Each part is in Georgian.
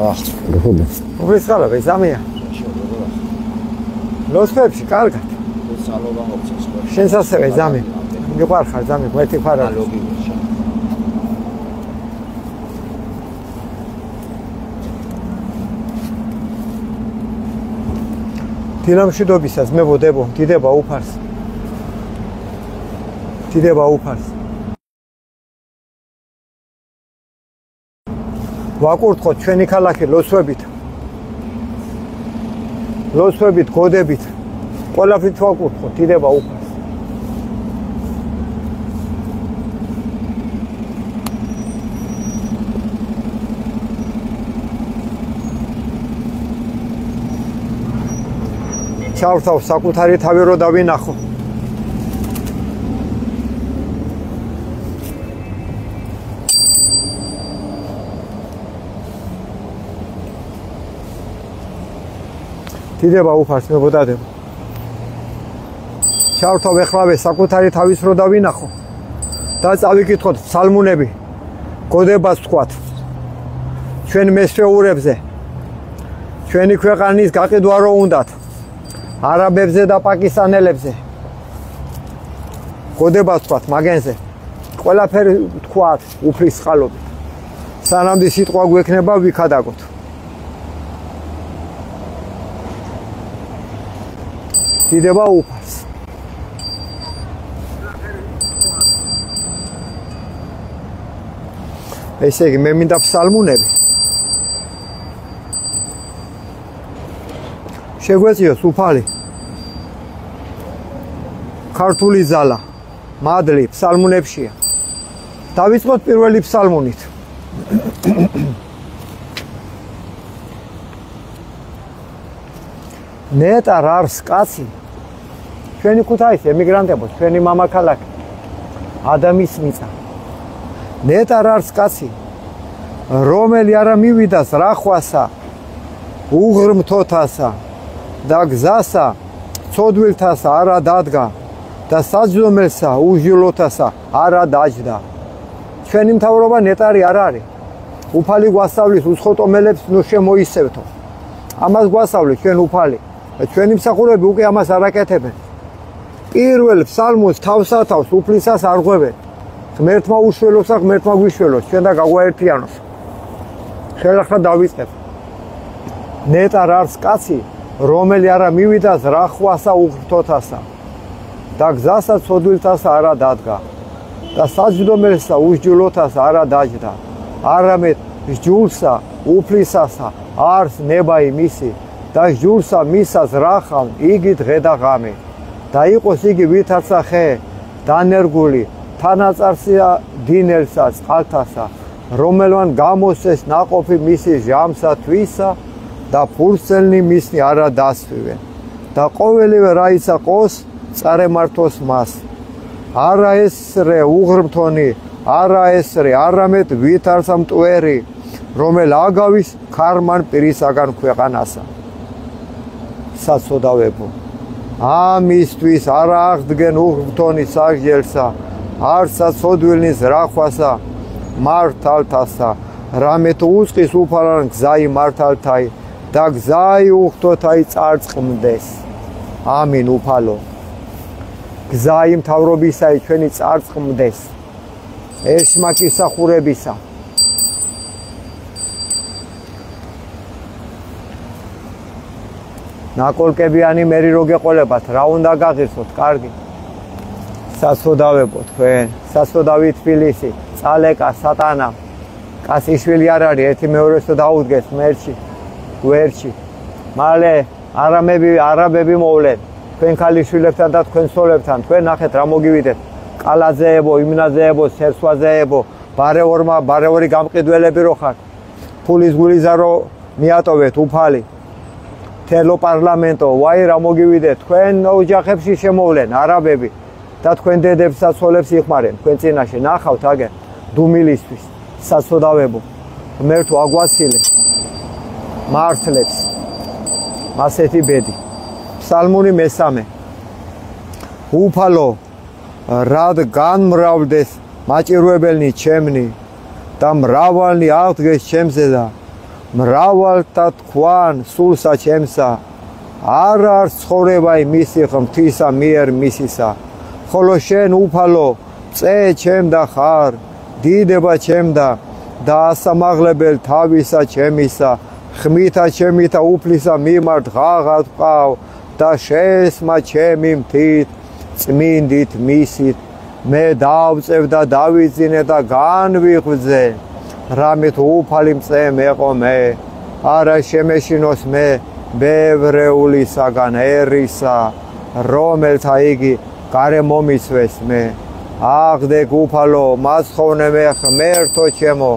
უბრალოდ ზამია. ლოსფებში კარგად. შენს ასევე ზამი. მიყვარხარ ზამი, გვერდი ხარ. დილამშვიდობისას მე ვოდებო, დიდება უფარს. დიდება უფარს. ვაკურთხოთ ჩვენი ქალაქი ლოცვებით. ლოცვებით, გოდებით. ყველაფრით ვაკურთხოთ დიდება უფარს. ჩავთავ საკუთარი თავი რო დავინახო. დიდება უფარს მეგოდადებო. ჩავთავ ეხლავე საკუთარი თავის რო დავინახო და წავიკითხოთ ფსალმუნები, გოდებას ვთქვათ ჩვენ მესვეურებზე, ჩვენი ქვეყანის გაყიდვა რო უნდათ, არაბებზე და პაკისტანელებზე, გოდებას ვთქვათ მაგენზე, ყველაფერი ვთქვათ უფლის წყალობით, სანამდე სიტყვა გვექნება ვიქადაგოთ. დიდება უფარს. ესე იგი მე მინდა ფსალმუნები. შეგვეციოს უფალი. ქართული ძალა, მადლი ფსალმუნებშია. დავიწყოთ პირველი ფსალმუნით. ნეტარ არს კაცი. ჩვენი ქუთაისი ემიგრანტებო, ჩვენი მამაქალაქი. ადამის მიწა. ნეტარ არს კაცი, რომელი არა მივიდას რახვასა, უღრმთოთასა და გზასა, ცოდვილთასა არა დადგა და საძმელსა უჟილოთასა არა დაჯდა. ჩვენი მთავრობა ნეტარი არ არის. უფალი გვასწავლის უცხოტომელებს ნუ შემოისევთო. ამას გვასწავლის ჩვენ უფალი. ჩვენი მსახურები უკვე ამას არ აკეთებენ. პირველ ფსალმუნს თავსათავს უფლისას არღვევენ. ღმერთმა უშველოსა, ღმერთმა გვიშველოს, ჩვენ და გაგვაერთიანოს. ხელახლა დავიწყებ. ნეტარ არს კაცი, რომელი არა მივიდას რახვასა უღრმთოთასა და გზასა ცოდვილთასა არა დადგა და საჯდომელსა უსჯულოთასა არა დაჯდა. არამედ სჯულსა უფლისასა არს ნებაი მისი და სჯულსა მისას რახავ იგი დღე და ღამე და იყოს იგი ვითარცა ხე დანერგული თანაწარსია დინელსა წყალთასა, რომელმან გამოსცეს ნაყოფი მისი ჟამსა თვისა და ფურცელნი მისნი არა დასვივენ და ყოველივე რაიცა ყოს წარემართოს მას. არა ესრე უღრმთონი, არა ესრე არამედ ვითარცა მტვერი, რომელ აგავის ქარმან პირისაგან ქვეყანასა. საცოდავებო. ამისთვის არა აღდგენ უღრმთონი სასჯელსა, არცა ცოდვილნის რახვასა მართალთასა, რამე თუ უწყის უფალან გზაი მართალთაი და გზაი უღრთოთაი წარწყმდეს. ამინ უფალო. გზაი მთავრობისაი ჩვენი წარწყმდეს. ეშმაკის სახურებისა. ნაკოლკებიანი მერი რო გეყოლებათ, რა უნდა გაღირსოთ, კარგი. საცოდავებო თქვენ, საცოდავი თბილისი, წალეკა, სატანა, კასიშვილი არ არის, ერთი მეორეს დაუდგეს მერჩი, გვერდში. მალე არაბები მოვლენ, თქვენ ქალიშვილებთან და თქვენ სოლებთან, თქვენ ნახეთ რა მოგივიდეთ, კალაძეებო, იმნაზეებო, სერსვაზეებო, ბარევორი გამყიდველები რო ხართ, ფულის გულიზა რო მიატოვეთ უფალი. თელო პარლამენტო, ვაი რა მოგივიდეთ, თქვენ ოჯახებში შემოვლენ არაბები და თქვენ დედებს საცოლებს იხმარენ, თქვენ წინაშე ნახავთ აგერ დუმილისთვის, საცოდავებო, ღმერთო აგვასილე, მართლებს, ასეთი ბედი. ფსალმუნი მესამე. უფალო, რად განმრავლდეს მაჭირვებელნი ჩემნი და მრავალნი აღდგეს ჩემზე და მრავალთა თქვან სულსა ჩემსა არ არის ცხოვრება იმისი ღმრთისა მიერ მისისა ხოლო შენ უფალო წე ჩემდა ხარ დიდება ჩემდა და ასამაღლებელ თავისა ჩემისა ხმითა ჩემითა უფლისა მიმართ ღაღად ვყავ და შესმა ჩემი მთით წმინდით მისით მე დავწევ და დავიძინე და განვიღვძე რამე თუ უფალი მწე მეყო მე არა შემეშინოს მე ბევრეულისაგან ერისა რომელთა იგი გარე მომიცვეს მე აღდე უფალო მასხოვნე მე ღმერთო ჩემო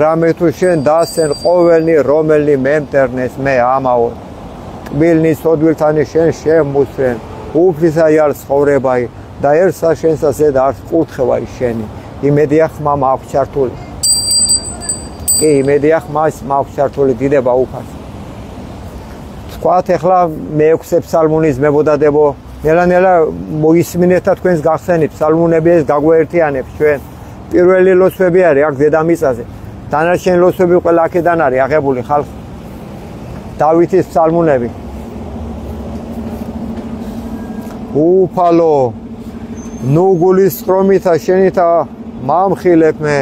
რამე თუ შენ დასენ ყოველნი რომელნი მემტერნეს მე ამაო ტკბილნი სოდვილთანი შენ შემუსვენ უფლისა არ ცხოვრებაი და ერთსა შენსა ზედ არ კურთხევაი შენი იმედია ხმა მაქვს ჩართული კი იმედია ხმას მაქვს ჩართული დიდება უფალს თქვათ ეხლა მე-6 ფსალმუნის მებოდადებო ნელა მოისმინეთ და თქვენს გახსენით ფსალმუნები ეს გაგვაერთიანებს ჩვენ პირველი ლოცვები არის აქ დედამიწაზე დანარჩენი ლოცვები ყველა აქედან არის აღებული ხალხი დავითის ფსალმუნები უფალო ნუ გულის სტრომითა შენითა მამხილებ მე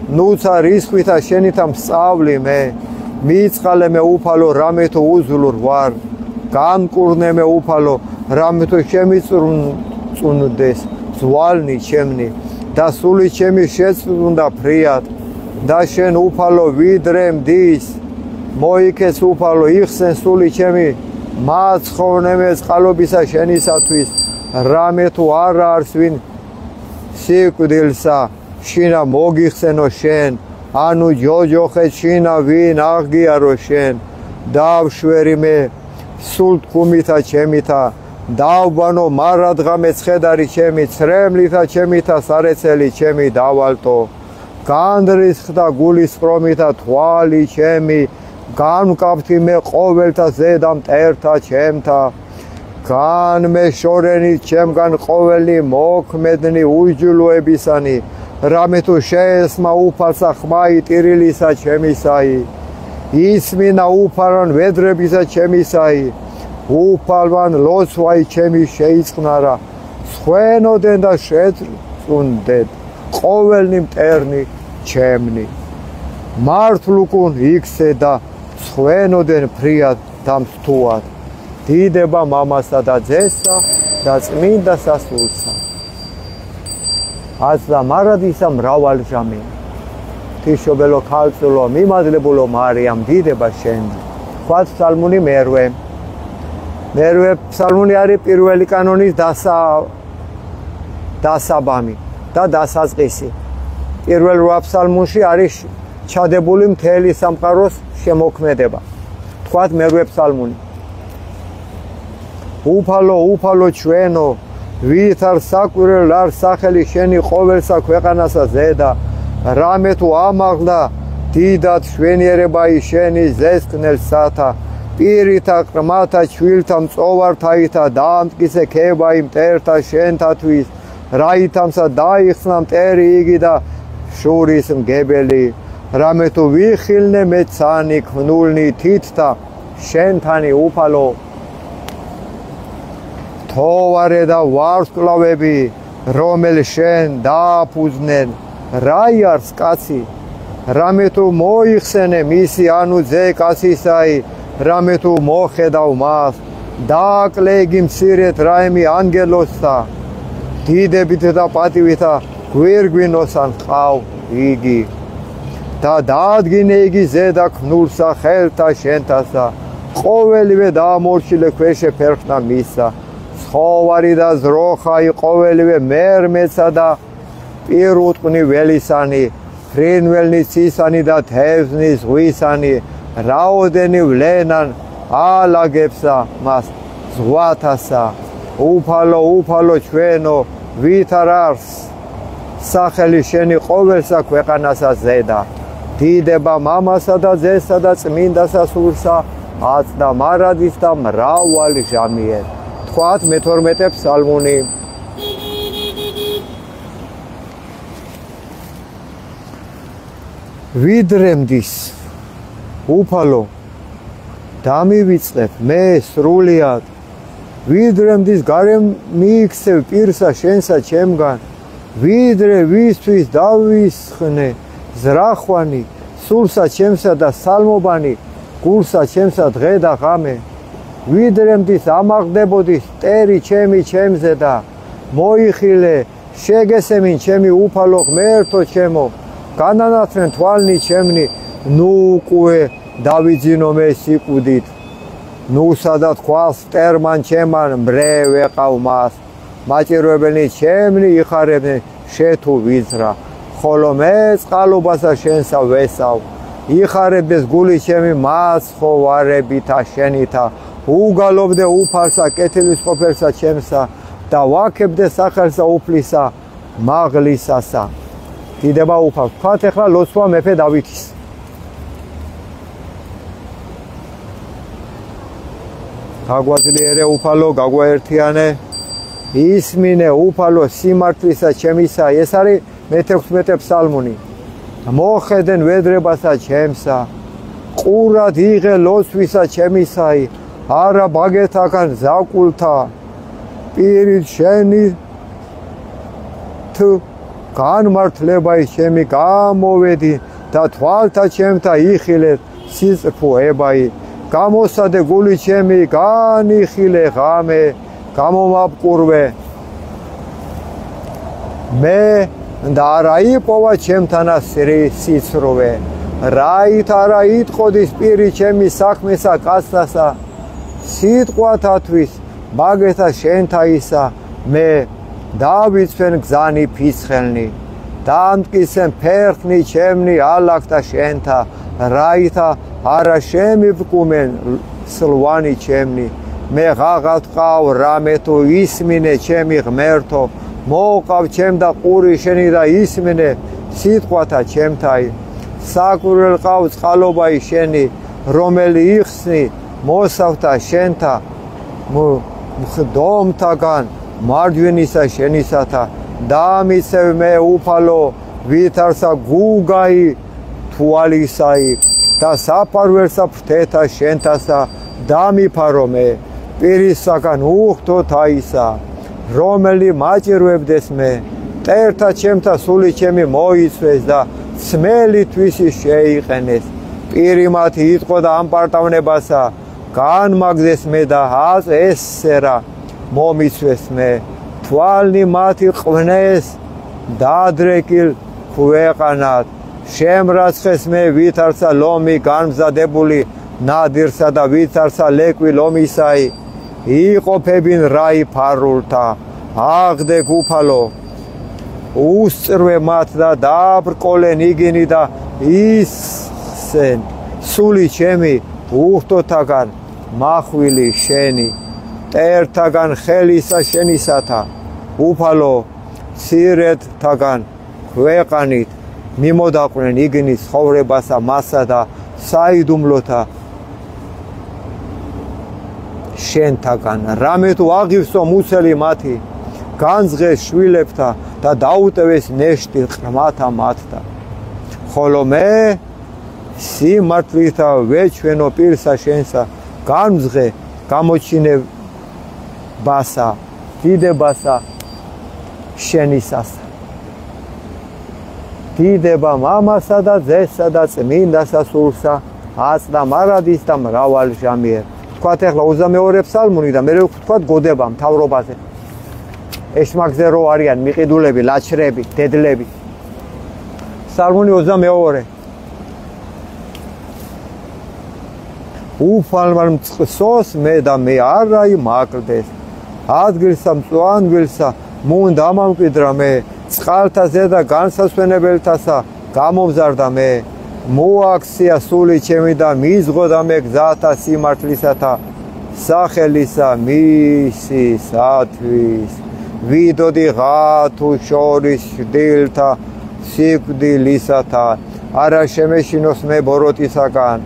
ნუცა რისხვითა შენითა მსწავლი მე მიწყალე მე უფალო რამე თუ უზლურ ვარ განკურნე მე უფალო რამე თუ შემიწუნდეს ზვალნი ჩემნი და სული ჩემი შეწუნდა ფრიად და შენ უფალო ვიდრე მდის მოიქეს უფალო იხსენ სული ჩემი მაცხოვნე მე წყალობისა შენისათვის რამე თუ არ არის ვინ სიკვდილსა შინა მოგიხსენო შენ ანუ ჯოჯოხე შინა ვინ აღგიარო შენ დავშვერი მე სულ თქუმითა ჩემითა დავბანო მარადღამე ცხედარი ჩემი ცრემლითა ჩემითა სარეცელი ჩემი დავალტო განდრისხდა გულის სპრომითა თვალი ჩემი განკაფთი მე ყოველთა ზედა მტერთა ჩემთა განმეშორენი ჩემგან ყოველი მოქმედნი უჯულოებისანი რამე თუ შეესმა უფალსა ხმაი ტირილისა ჩემისაი ისმინა უფალან ვედრებისა ჩემისაი უფალვან ლოცვაი ჩემი შეიწყნარა სხვენოდენ და შეწუნდეთ ყოველნი მტერნი ჩემნი მართლუკუნ იქსე და სხვენოდენ ფრიად და მსთუად დიდება მამასა და ძესა და წმინდა სასულსა აზდა მარადისა მრავალ ჟამი თიშობელო ქალწულო მიმადლებულო მარიამ დიდება შენ თქვათ ფსალმუნი მერვე ფსალმუნი არის პირველი კანონის დასაბამი და დასაწყისი პირველ 8 ფსალმუნში არის ჩადებული მთელი სამყაროს შემოქმედება თქვათ მერვე ფსალმუნი უფალო ჩვენო ვით არ საკვირელ არ სახელი შენი ყოველსა ქვეყანასა ზედა რამე თუ ამაღლა დიდად შვენიერებაი შენი ზესკნელსათა პირითა ყრმათა ჩვილთა მწოვართაითა დაამტკიცე ქებაი მტერთა შენთათვის რაითამსა დაიხსნა მტერი იგი და შურის მგებელი რამე თუ ვიხილნე მე ცანი ქვნულნი თითთა შენთანი უფალო თოვარე და ვარსკვლავები რომელ შენ დააფუძნენ რაი არის კაცი რამე თუ მოიხსენე მისი ანუ ძე კაცისაი რამე თუ მოხედავ მას დააკლეგი მცირეთ რაიმი ანგელოსთა დიდებით და პატივითა გვირგვინოსან ყავ იგი და დაადგინე იგი ზედა ქნულსა ხელთა შენთასა ყოველივე დაამორჩილე ქვეშე ფერხნა მისა ცხოვარი და ზროხაი ყოველივე მერმეცა და პირუტყნი ველისანი ფრინველნი ცისანი და თევზნი ზღვისანი რაოდენი ვლენან ალაგებსა მას ზღვათასა უფალო ჩვენო ვით არ არის სახელი შენი ყოველსა ქვეყანასა ზედა დიდება მამასა და ძესა და წმინდა სასულსა აწდა მარადის და მრავალი ჟამიერ თქვათ მე-12 ფსალმუნი ვიდრე მდის უფალო დამივიწყებ მე სრულიად ვიდრე მდის გარემ მიიქცევ პირსა შენსა ჩემგან ვიდრე ვისთვის დავისხნე ზრახვანი სულსა ჩემსა და სალმობანი გულსა ჩემსა დღე და ღამე ვიდრე მდის ამაღდებოდის ტერი ჩემი ჩემზე და მოიხილე შეგესემინ ჩემი უფალო ღმერთო ჩემო განანათრენ თვალნი ჩემნი ნუ უკვე დავიძინო მე სიკვდით ნუ სადაც ხვალს მტერმან ჩემან მრე ვეყავ მას მაჭირვებელნი ჩემნი იხარებდნენ შეთუ ვიზრა ხოლო მე წყალობასა შენსა ვესავ იხარებდეს გული ჩემი მას ხო ვარებითა შენითა უგალობდე უფალსა კეთილის ყოფილსა ჩემსა და ვაქებდე სახელსა უფლისა მაღლისასა დიდება უფალს თქვათ ახლა ლოცვა მეფე დავითის გაგვაძლიერე უფალო გაგვაერთიანე ისმინე უფალო სიმართლისა ჩემისა ეს არის მე-16 ფსალმუნი მოხედენ ვედრებასა ჩემსა ყურად იღე ლოცვისა ჩემისაი არა ბაგეთაგან ზაკულთა პირით შენი თუ განმართლებაი ჩემი გამოვედი და თვალთა ჩემთა იხილე სიწყფოებაი გამოსადე გული ჩემი განიხილე ღამე გამომაბყურვე მე და არა იპოვა ჩემთანა სიცრუე რაით არა იტყოდის პირი ჩემი საქმესა კაცთასა სიტყვათათვის მაგეთა შენთაისა მე დავიცვენ გზანი ფიცხელნი დამტკიცენ ფერხნი ჩემნი ალაგთა შენთა რაითა არა შემიბკუმენ სლვანი ჩემნი მე ღაღად ყავ რამე თუ ისმინე ჩემი ღმერთო მოყავ ჩემ და ყური შენი და ისმინე სიტყვათა ჩემთაი საკვირველ ყავ წყალობაი შენი რომელი იხსნი მოსავთა შენთა მხდომთაგან მარჯვენისა შენისათა დამიცევ მე უფალო ვითარსა გუგაი თვალისაი და საფარველსა ფრთეთა შენთასა დამიფარო მე პირისაგან უხდო თაისა რომელი მაჭირვებდეს მე მტერთა ჩემთა სული ჩემი მოიცვეს და სმელითვისი შეიყენეს პირი მათი იტყო და ამპარტავნებასა განმაგდეს მე და ესერა მომიცვეს მე თვალნი მათი ყვნეს დადრეკილ ქვეყანად შემრაცხეს მე ვითარცა ლომი განმზადებული ნადირსა და ვითარცა ლეკვი ლომისაი იყოფებინ რაი ფარულთა აღდე უფალო უსწრვე მათ და დაბრკოლენ იგინი და ისენ სული ჩემი უხდოთაგან მახვილი შენი მტერთაგან ხელისა შენისათა უფალო ცირეთთაგან ქვეყანით მიმოდაყვნენ იგნის ცხოვრებასა მასა და საიდუმლოთა შენთაგან რამე თუ აღივსო მუცელი მათი განძღეს შვილებთა და დაუტევეს ნეშტი ყრმათა მათთა ხოლო მე სიმართლითა ვეჩვენო პირსა შენსა განძღე გამოჩინებასა დიდებასა შენისასა დიდება მამასა და ძესსა და წმინდასა სულსა აწდა მარადის და მრავალ ჟამიერ თქვათ ახლა 22 ფსალმუნი და მე ვთქვათ გოდება მთავრობაზე ეშმაკზე რო არიან მიყიდულები ლაჩრები დედლები ფსალმუნი 22 უფალმა მწყსოს მე და მე არაი მაკლდეს ადგილსა მწვანვილსა მუნდა ამამკვიდრა მე წყალთა ზედა განსასვენებელთასა გამომზარდა მე მოაქცია სული ჩემი და მიზღოდა მე გზათა სიმართლისათა სახელისა მისისათვის ვიდოდი ღათუ შორის დილთა სიკვდილისათა არა შემეშინოს მე ბოროტისაგან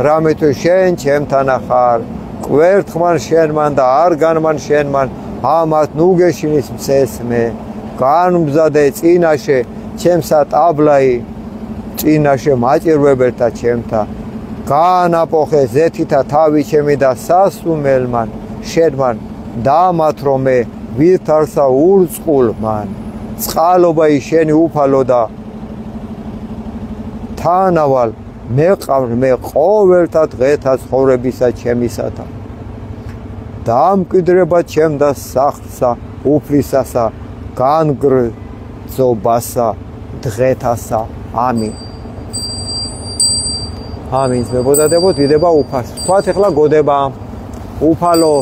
რამე თუ შენ ჩემთანა ხარ კვერთხმან შენმან და არ განმან შენმან ამათ ნუ გეშინის მცეს მე განმზადე წინაშე ჩემსა ტაბლაი წინაშე მაჭირვებელთა ჩემთა გაანაპოხე ზეთითა თავი ჩემი და სასუმელმან შენმან დაამათრო მე ვითარსა ურწყულმან წყალობა შენი უფალო და თანავალ მეყავ მე ყოველთა დღეთა ცხოვრებისა ჩემისათა დამკვიდრება ჩემ და სახლსა უფლისასა განგრძობასა დღეთასა ამინ ამინ მებოდადებო დიდება უფალს თქვათ ეხლა გოდება უფალო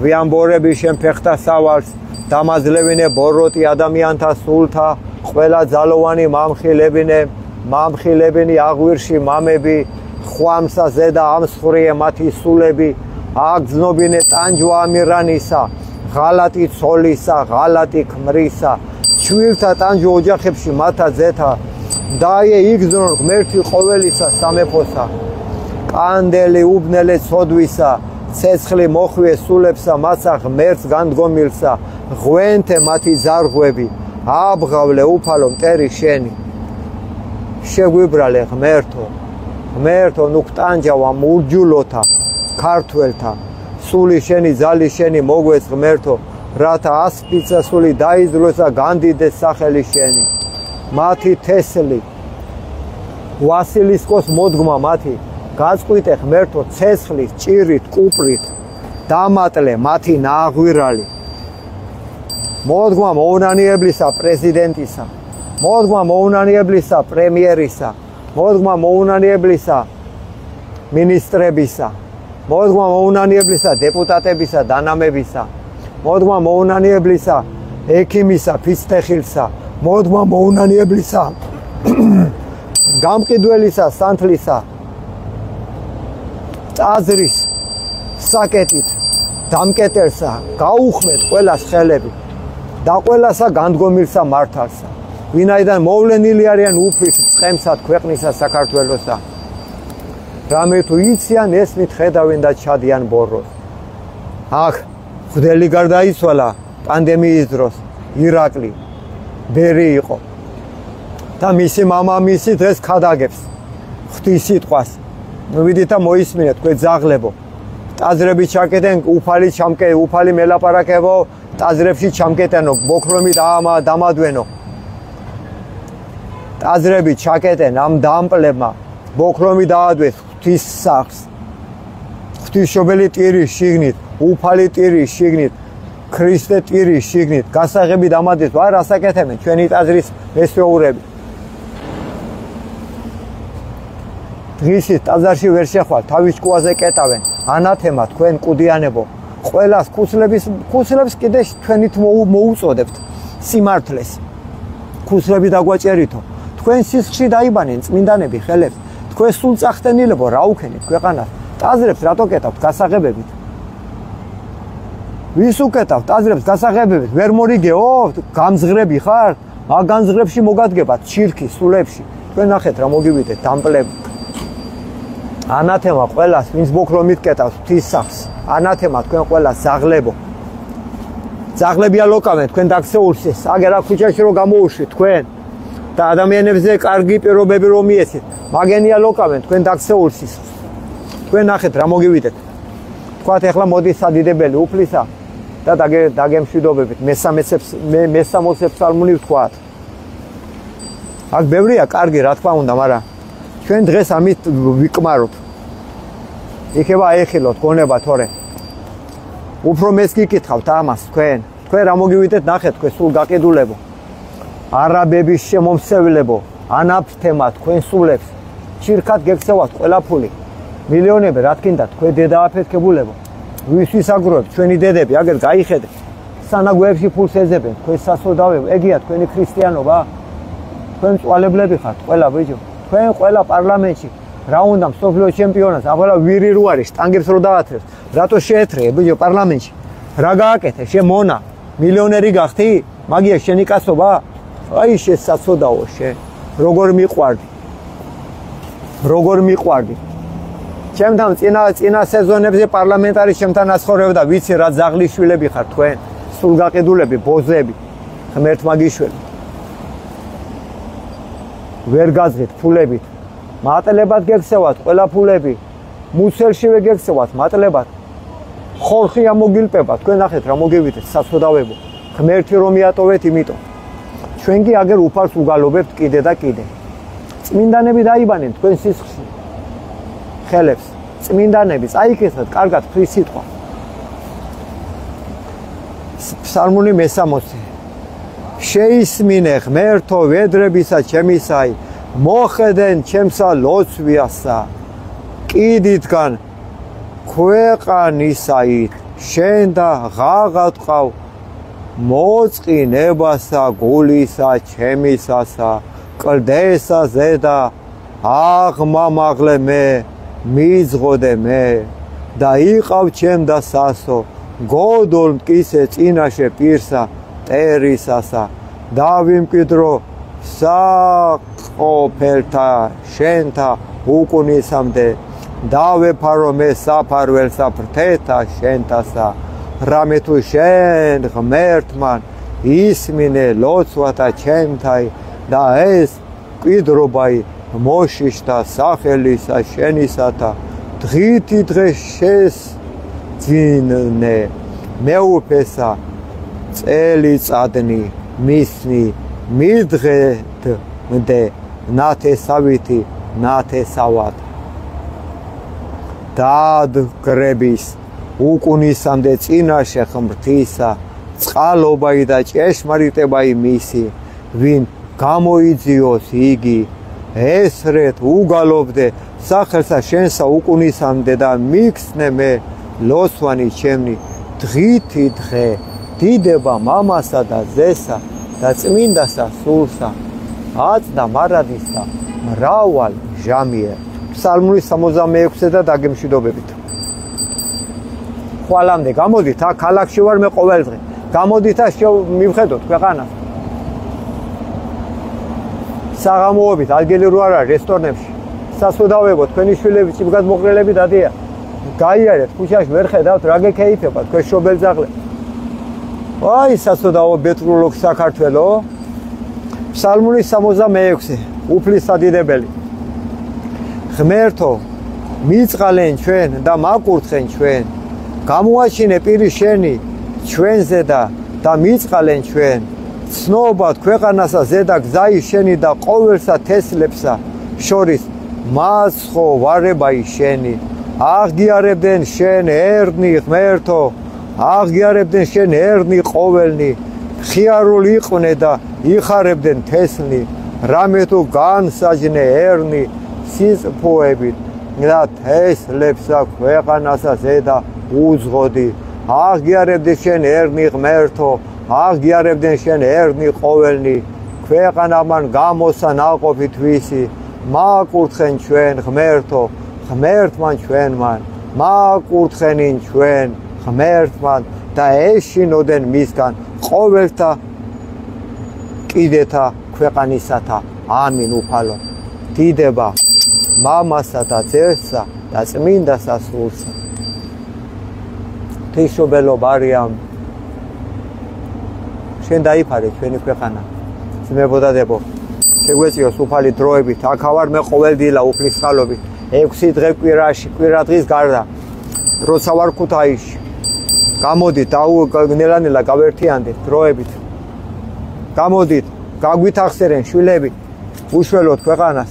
ვიამბორები შენ ფეხთა სავალს დამაძლევინე ბოროტი ადამიანთა სულთა ყველა ძალოვანი მამხილებინი აღვირში მამები ხვამსა ზედა ამსხვრიე მათი სულები აგზნობინე ტანჯვა ამირანისა ღალატი ცოლისა ღალატი ქმრისა ჩვილთა ტანჯვა ოჯახებში მათა ზეთა დაიე იგზნონ ღმერთი ყოველისა სამეფოსა კანდელი უბნელე ცოდვისა ცეცხლი მოხვიე სულებსა მასა ღმერთს განდგომილსა ღვენთე მათი ზარღვები აბღავლე უფალო მტერი შენი შეგვიბრალე ღმერთო ნუქტანჯავა მურჯულოთა ქართველთა სული შენი ძალი შენი მოგვეც ღმერთო რათა ასპიცა სული დაიძვლოსა განდიდეს სახელი შენი მათი თესლი ვასილისკოს მოდგმა მათი გაწყვიტე ღმერთო ცეცხლით ჭირით კუპრით დამატლე მათი ნაღვირალი მოდგმა მოუნანიებლისა პრეზიდენტისა მოდგმა მოუნანიებლისა პრემიერისა მოდგმა მოუნანიებლისა მინისტრებისა მოდგმა მოუნანიებლისა დეპუტატებისა დანამებისა მოდგმა მოუნანიებლისა ექიმისა ფიცტეხილსა მოდგმა მოუნანიებლისა გამყიდველისა სანთლისა წაზრის საკეტით დამკეტელსა გაუხმეთ ყველას ხელები და ყველასა განდგომილსა მართალსა ვინაიდან მოვლენილი არიან უფლის წყემსად ქვეყნისა საქართველოსა რამე თუ იციან ესმით ხედავენ და ჩადიან ბოროს აქ ღვთელი გარდაიცვალა პანდემიის დროს ირაკლი ბერი იყო და მისი მამამისი დღეს ქადაგებს ღვთის სიტყვას მოვიდით და მოისმინეთ თქვენ ძაღლებო ტაძრები ჩაკეტენ უფალი მელაპარაკებო ტაძრებში ჩამკეტენო ბოქრომი დამადვენო ტაძრები ჩაკეტენ ამ დამპლებმა ბოქრომი დაადვეს ღვთის სახლს ღვთისმშობელი ტირის შიგნით უფალი ტირის შიგნით ქრისტე ტირის შიგნით გასაღები დამადეს არ ასაკეთებენ ჩვენი ტაძრის მესვეურები დღისით ტაძარში ვერ შეხვალ თავის ჭკუაზე კეტავენ ანათემა თქვენ კუდიანებო ყველას ქუსლებს კიდე თქვენით მოუწოდებთ სიმართლეს ქუსლები დაგვაჭერითო თქვენ სისხლში დაიბანენ წმინდანები ხელებს თქვენ სულ წახდენილებო რა უქენით ქვეყანას ტაძრებს რატო კეტავთ გასაღებებით ვის უკეტავთ ტაძრებს გასაღებებით ვერ მორიგეო გამზღრები ხარ მაგ განზღრებში მოგადგებათ ჩირქი სულებში თქვენ ნახეთ რა მოგივიდეთ დამპლები ანათემა ყველას ვინც ბოქრომით კეტავს ღვთის სახლს ანათემა თქვენ ყველას ზაღლებო ზაღლებია ლოკავენ თქვენ დაქცეულს აგერა ქუჩაში რომ გამოუშვით თქვენ და ადამიანებზე კარგი პირობები რომ მიეცით მაგენია ლოკავენ თქვენ დაქცეულს თქვენ ნახეთ რა მოგივიდეთ თქვათ ეხლა მოდის სადიდებელი უფლისა და დაგემშვიდობებით მესამოცებს სალმუნი ვთქვათ აქ ბევრია კარგი რა თქმა უნდა მაგრამ ჩვენ დღეს ამით ვიკმაროთ იქება აეხილოთ გონება თორე უფრო მეც გიკითხავთ ამას თქვენ რა მოგივიდეთ ნახეთ თქვენ სულ გაყიდულებო არაბების შემომსევლებო ანაფთემა თქვენ სულებს ჩირქად გექცევათ ყველა ფული მილიონები რა თქინდა თქვენ დედააფეთქებულებო ვისთვის აგროვებთ ჩვენი დედები აგერ გაიხედეთ სანაგვეებში ფულს ეძებენ თქვენ სასოდავეო ეგია თქვენი ქრისტიანობა თქვენ წვალებლები ხართ ყველა ბიჭო თქვენ ყველა პარლამენტში რა უნდა მსოფლიო ჩემპიონატს აბალა ვირი რო არის ტანგებს რო დაათრევს რატო შეეთრე ბიჭო პარლამენტში რა გააკეთე შე მონა მილიონერი გახდი მაგია შენი კაცობა აი შესაცოდაო შე როგორ მიყვარდი ჩემთან წინა სეზონებზე პარლამენტარი ჩემთან ასხორებდა ვიცი რა ზაღლიშვილები ხარ თქვენ სულ გაყიდულები ბოზები ღმერთ მაგიშველი ვერ გაზრით ფულებით მატლებად გექცევათ ყველა ფულები, მუცელშივე გექცევათ მატლებად. ხორხი ამოგილპება, თქვენ ნახეთ რა მოგივიდეთ საცოდავებო. ღმერთი რომ იატოვეთ იმიტომ. ჩვენ კი აგერ უფალს უგალობებთ კიდე და კიდე. წმინდანები დაიბანენ თქვენ სისხლში. ხელებს, წმინდანები წაიქცეთ კარგად ფრის სიტყვა. ფსალმუნი მე-60 შეისმინე ღმერთო ვედრებისა ჩემისაი მოხედენ ჩემსა ლოცვიასა კიდითგან ქვეყანისაით შენ და ღაღატყავ მოწყინებასა გულისა ჩემისასა კლდესა ზედა აღმამაღლე მე მიძღოდე მე და იყავ ჩემ და სასო გოდოლ მტკისე წინაშე პირსა ტერისასა დავიმკვიდრო საყოფელთა შენთა უკუნისამდე დავეფარო მე საფარველსა ფრთეთა შენთასა რამე თუ შენ ღმერთმან ისმინე ლოცვათა ჩემთაი და ეს მკვიდრობაი მოშიშთა სახელისა შენისათა დღითი დღე შესძინე მეუფესა წელიწადნი მისნი მიდღედმდე ნათესავითი ნათესავად დადგრების უკუნისამდე წინაშე ღმრთისა წყალობაი და ჭეშმარიტებაი მისი ვინ გამოიძიოს იგი ესრეთ უგალობდე სახელსა შენსა უკუნისამდე და მიქცნე მე ლოცვანი ჩემნი დღითი დღე დიდება მამასა და ზესა და წმინდასა სულსა აწდა მარადისა მრავალ ჟამიერ. ფსალმური 66 და დაგემშვიდობებით. ხვალამდე გამოდით აქ ქალაქში ვარ მე ყოველდღე. გამოდით აქ მივხედოთ ქვეყანას. საღამოობით ადგილი რო არ არის რესტორნებში. სასვედავებო თქვენი შვილები ჭიბგად მოყრელები დადიან. გაიარეთ ქუჩაში ვერ ხედავთ რა გეკეიფება თქვენ შობელძაღლე. აი სასვედავო ბეტრულოგ საქართველო. ფსალმური 66 უფლის სადიდებელი. ღმერთო მიწყალენ ჩვენ და მაკურთხენ ჩვენ. გამოაჩინე პირი შენი ჩვენზე და მიწყალენ ჩვენ. ცნობად ქვეყანასა ზედა გზაი შენი და ყოველსა თესლებსა შორის მასხო ვარებაი შენი. აღგიარებდნენ შენ ერნი ღმერთო აღგიარებდნენ შენ ერნი ყოველნი ხიარული იყვნენ და იხარებდნენ თესლნი რამე თუ განსაჯნე ერნი სისფოებით და თესლებსა ქვეყანასა ზედა უძღოდი აღგიარებდნენ შენ ერნი ღმერთო აღგიარებდნენ შენ ერნი ყოველნი ქვეყანამან გამოსა ნაყოფი თვისი მაკურთხენ ჩვენ ღმერთო ღმერთმან ჩვენმან მაკურთხენინ ჩვენ ღმერთმან და ეშინოდენ მისგან ყოველთა კიდეთა ქვეყანისათა ამინ უფალო დიდება მამასა და ძესსა და წმინდასა სულსა თიშობელობა არიან შენ დაიფარე ჩვენი ქვეყანა ძმებოდადებო შეგვეციოს უფალი დროებით აქავარ მე ყოველდღილა უფლის წყალობით 6 დღე კვირაში კვირა დღის გარდა როცა ვარ ქუთაისში გამოდით ნელა გავერთიანდეთ დროებით გამოდით გაგვითახსერენ შვილები უშველოთ ქვეყანას